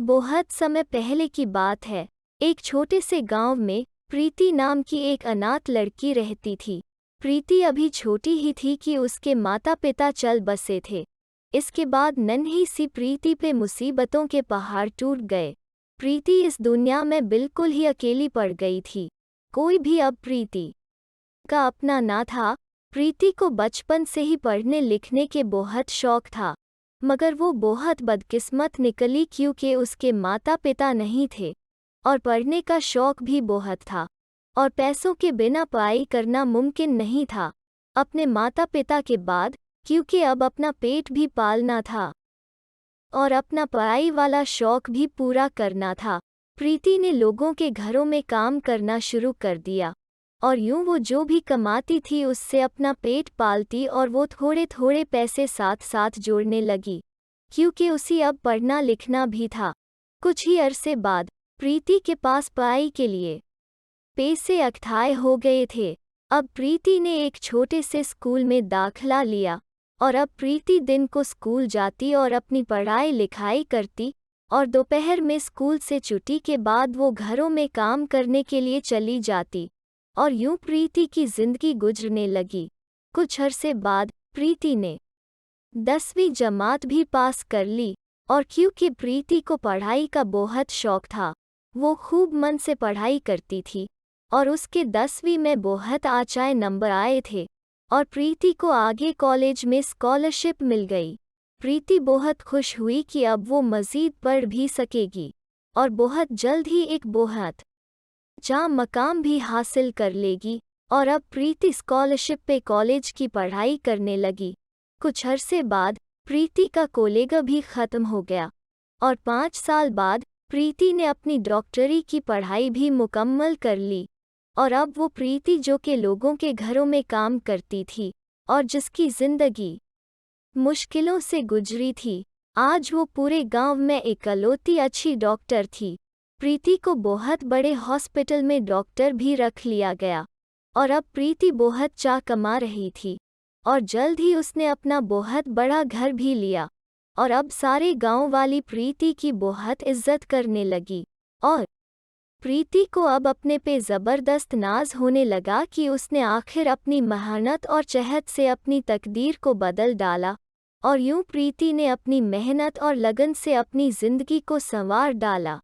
बहुत समय पहले की बात है। एक छोटे से गांव में प्रीति नाम की एक अनाथ लड़की रहती थी। प्रीति अभी छोटी ही थी कि उसके माता पिता चल बसे थे। इसके बाद नन्ही सी प्रीति पे मुसीबतों के पहाड़ टूट गए। प्रीति इस दुनिया में बिल्कुल ही अकेली पड़ गई थी। कोई भी अब प्रीति का अपना ना था। प्रीति को बचपन से ही पढ़ने लिखने के बहुत शौक था, मगर वो बहुत बदकिस्मत निकली क्योंकि उसके माता पिता नहीं थे और पढ़ने का शौक भी बहुत था और पैसों के बिना पढ़ाई करना मुमकिन नहीं था अपने माता पिता के बाद, क्योंकि अब अपना पेट भी पालना था और अपना पढ़ाई वाला शौक भी पूरा करना था। प्रीति ने लोगों के घरों में काम करना शुरू कर दिया और यूं वो जो भी कमाती थी उससे अपना पेट पालती और वो थोड़े थोड़े पैसे साथ साथ जोड़ने लगी, क्योंकि उसे अब पढ़ना लिखना भी था। कुछ ही अरसे बाद प्रीति के पास पढ़ाई के लिए पैसे इकट्ठे हो गए थे। अब प्रीति ने एक छोटे से स्कूल में दाखिला लिया और अब प्रीति दिन को स्कूल जाती और अपनी पढ़ाई लिखाई करती और दोपहर में स्कूल से छुट्टी के बाद वो घरों में काम करने के लिए चली जाती और यूं प्रीति की जिंदगी गुजरने लगी। कुछ अरसे बाद प्रीति ने 10वीं जमात भी पास कर ली और क्योंकि प्रीति को पढ़ाई का बहुत शौक था, वो खूब मन से पढ़ाई करती थी और उसके 10वीं में बहुत अच्छे नंबर आए थे और प्रीति को आगे कॉलेज में स्कॉलरशिप मिल गई। प्रीति बहुत खुश हुई कि अब वो मज़ीद पढ़ भी सकेगी और बहुत जल्द ही एक बहुत अच्छा मकाम भी हासिल कर लेगी और अब प्रीति स्कॉलरशिप पे कॉलेज की पढ़ाई करने लगी। कुछ अरसे बाद प्रीति का कॉलेज भी ख़त्म हो गया और 5 साल बाद प्रीति ने अपनी डॉक्टरी की पढ़ाई भी मुकम्मल कर ली और अब वो प्रीति जो के लोगों के घरों में काम करती थी और जिसकी ज़िंदगी मुश्किलों से गुजरी थी, आज वो पूरे गांव में इकलौती अच्छी डॉक्टर थी। प्रीति को बहुत बड़े हॉस्पिटल में डॉक्टर भी रख लिया गया और अब प्रीति बहुत चाह कमा रही थी और जल्द ही उसने अपना बहुत बड़ा घर भी लिया और अब सारे गांव वाली प्रीति की बहुत इज्जत करने लगी और प्रीति को अब अपने पे ज़बरदस्त नाज होने लगा कि उसने आखिर अपनी मेहनत और चहत से अपनी तकदीर को बदल डाला और यूं प्रीति ने अपनी मेहनत और लगन से अपनी ज़िंदगी को संवार डाला।